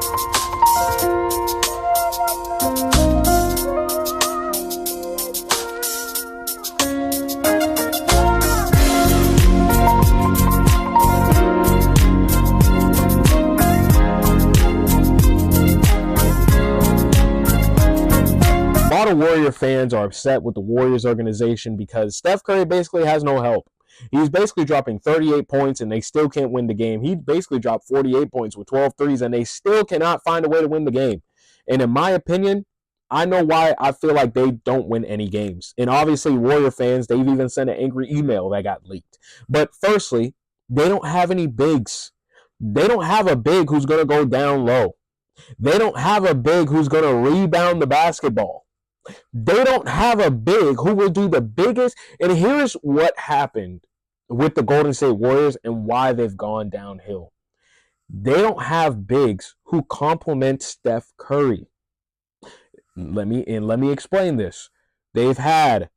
A lot of Warrior fans are upset with the Warriors organization because Steph Curry basically has no help. He's basically dropping 38 points and they still can't win the game. He basically dropped 48 points with 12 threes and they still cannot find a way to win the game. And in my opinion, I know why I feel like they don't win any games. And obviously, Warrior fans, they've even sent an angry email that got leaked. But firstly, they don't have any bigs. They don't have a big who's going to go down low. They don't have a big who's going to rebound the basketball. They don't have a big who will do the biggest. And here's what happened with the Golden State Warriors and why they've gone downhill. They don't have bigs who complement Steph Curry. Let me explain this. They've had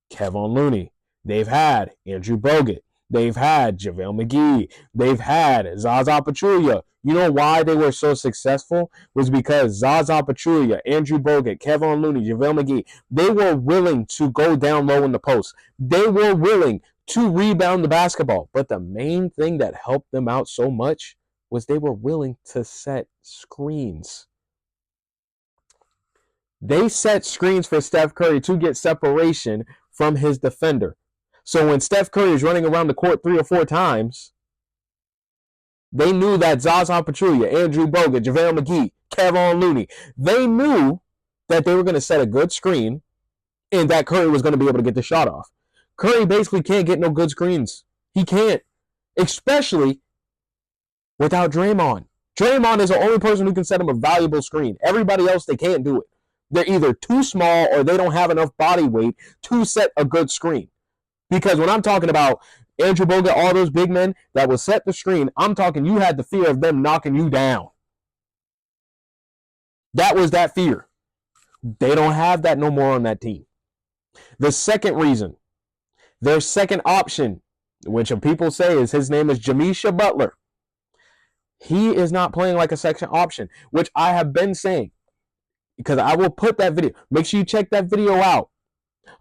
Kevin Looney. They've had Andrew Bogut. They've had JaVale McGee. They've had Zaza Pachulia. You know why they were so successful? Was because Zaza Pachulia, Andrew Bogut, Kevin Looney, JaVale McGee, they were willing to go down low in the post. They were willing to rebound the basketball. But the main thing that helped them out so much was they were willing to set screens. They set screens for Steph Curry to get separation from his defender. So when Steph Curry is running around the court 3 or 4 times, they knew that Zaza Pachulia, Andrew Bogut, JaVale McGee, Kevin Looney, they knew that they were going to set a good screen and that Curry was going to be able to get the shot off. Curry basically can't get no good screens. He can't, especially without Draymond. Draymond is the only person who can set him a valuable screen. Everybody else, they can't do it. They're either too small or they don't have enough body weight to set a good screen. Because when I'm talking about Andrew Bogut, all those big men that will set the screen, I'm talking you had the fear of them knocking you down. That was that fear. They don't have that no more on that team. The second reason, their second option, which people say is his name is Jamisha Butler. He is not playing like a second option, which I have been saying. Because I will put that video. Make sure you check that video out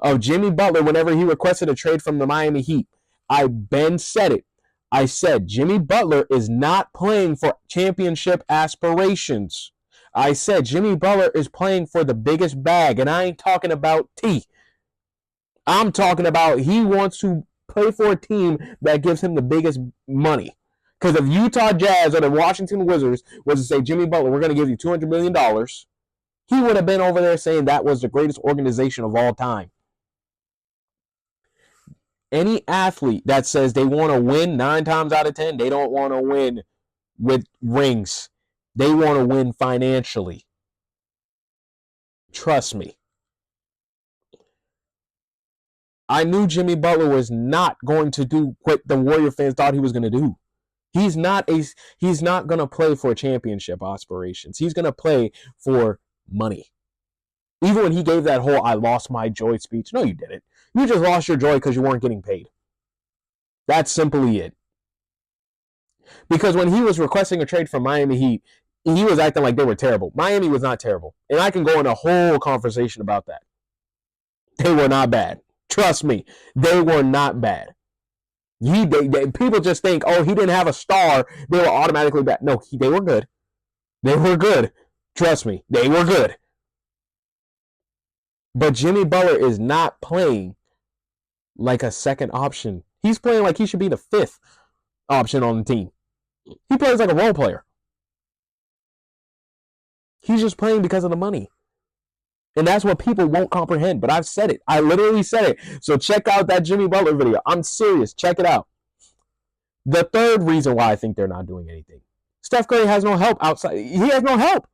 of Jimmy Butler whenever he requested a trade from the Miami Heat. I Ben said it. I said Jimmy Butler is not playing for championship aspirations. I said Jimmy Butler is playing for the biggest bag, and I ain't talking about T. I'm talking about he wants to play for a team that gives him the biggest money. Because if Utah Jazz or the Washington Wizards was to say, Jimmy Butler, we're going to give you $200 million, he would have been over there saying that was the greatest organization of all time. Any athlete that says they want to win 9 times out of 10, they don't want to win with rings. They want to win financially. Trust me. I knew Jimmy Butler was not going to do what the Warrior fans thought he was going to do. He's not going to play for championship aspirations. He's going to play for money. Even when he gave that whole I lost my joy speech. No, you didn't. You just lost your joy because you weren't getting paid. That's simply it. Because when he was requesting a trade from Miami Heat, he was acting like they were terrible. Miami was not terrible. And I can go in a whole conversation about that. They were not bad. Trust me. They were not bad. People just think, oh, he didn't have a star. They were automatically bad. No, they were good. They were good. Trust me. They were good. But Jimmy Butler is not playing like a second option. He's playing like he should be the 5th option on the team. He plays like a role player. He's just playing because of the money. And that's what people won't comprehend. But I've said it. I literally said it. So check out that Jimmy Butler video. I'm serious. Check it out. The third reason why I think they're not doing anything. Steph Curry has no help outside. He has no help.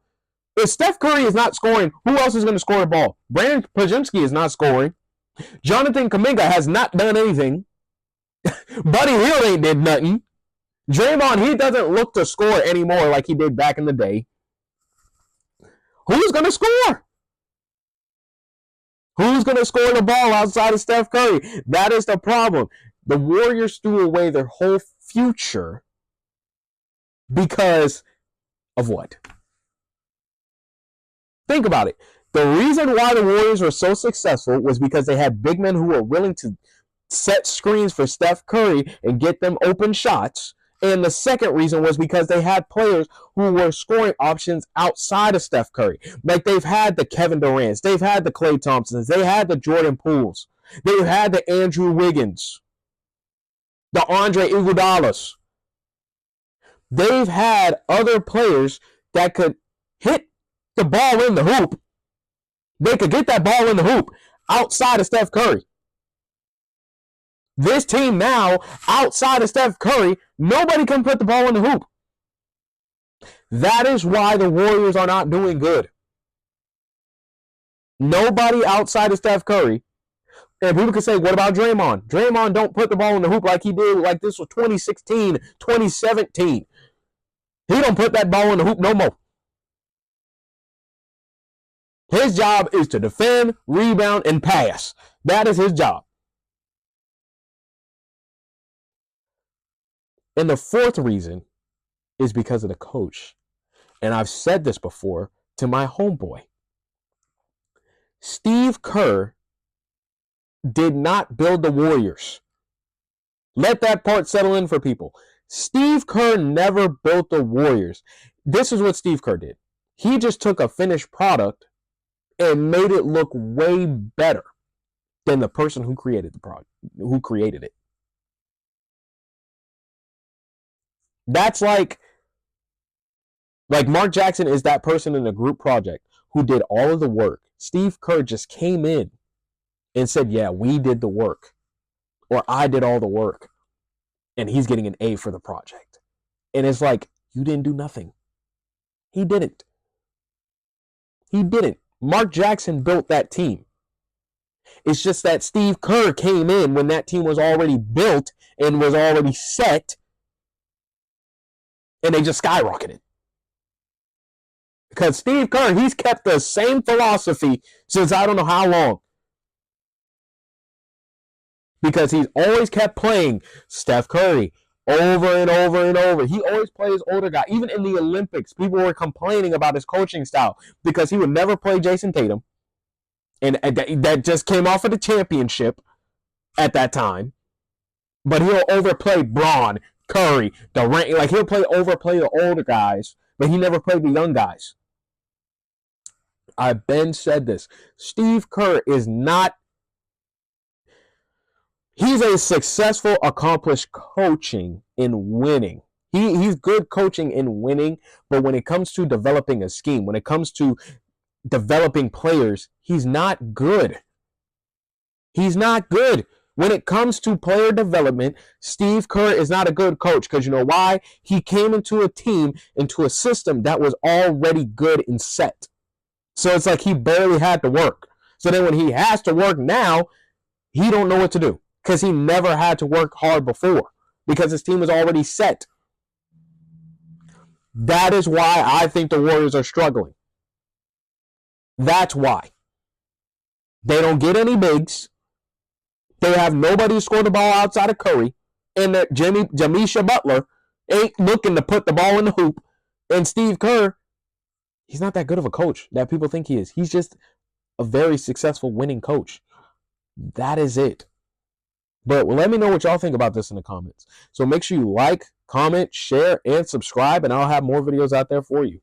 If Steph Curry is not scoring, who else is going to score the ball? Brandon Podziemski is not scoring. Jonathan Kuminga has not done anything. Buddy Hield ain't did nothing. Draymond, he doesn't look to score anymore like he did back in the day. Who's going to score? Who's going to score the ball outside of Steph Curry? That is the problem. The Warriors threw away their whole future because of what? Think about it. The reason why the Warriors were so successful was because they had big men who were willing to set screens for Steph Curry and get them open shots. And the second reason was because they had players who were scoring options outside of Steph Curry. Like they've had the Kevin Durant's, they've had the Klay Thompsons, they had the Jordan Pooles, they've had the Andrew Wiggins, the Andre Iguodala's. They've had other players that could hit the ball in the hoop. They could get that ball in the hoop outside of Steph Curry. This team now, outside of Steph Curry, nobody can put the ball in the hoop. That is why the Warriors are not doing good. Nobody outside of Steph Curry. And people can say, what about Draymond? Draymond don't put the ball in the hoop like he did, like this was 2016, 2017. He don't put that ball in the hoop no more. His job is to defend, rebound, and pass. That is his job. And the fourth reason is because of the coach. And I've said this before to my homeboy. Steve Kerr did not build the Warriors. Let that part settle in for people. Steve Kerr never built the Warriors. This is what Steve Kerr did. He just took a finished product and made it look way better than the person who created the product, who created it. That's like Mark Jackson is that person in a group project who did all of the work. Steve Kerr just came in and said, yeah, we did the work. Or I did all the work. And he's getting an A for the project. And it's like, you didn't do nothing. He didn't. He didn't. Mark Jackson built that team. It's just that Steve Kerr came in when that team was already built and was already set. And they just skyrocketed. Because Steve Kerr, he's kept the same philosophy since I don't know how long. Because he's always kept playing Steph Curry over and over and over. He always plays older guy. Even in the Olympics, people were complaining about his coaching style because he would never play Jason Tatum. And that just came off of the championship at that time. But he'll overplay Braun, Curry, Durant. Like he'll overplay the older guys, but he never played the young guys. I've been said this. Steve Kerr is not. He's a successful, accomplished coaching in winning. He's good coaching in winning, but when it comes to developing a scheme, when it comes to developing players, he's not good. He's not good. When it comes to player development, Steve Kerr is not a good coach because you know why? He came into a team, into a system that was already good and set. So it's like he barely had to work. So then when he has to work now, he don't know what to do because he never had to work hard before because his team was already set. That is why I think the Warriors are struggling. That's why. They don't get any bigs. They have nobody to score the ball outside of Curry. And that Jamisha Butler ain't looking to put the ball in the hoop. And Steve Kerr, he's not that good of a coach that people think he is. He's just a very successful winning coach. That is it. But let me know what y'all think about this in the comments. So make sure you like, comment, share, and subscribe, and I'll have more videos out there for you.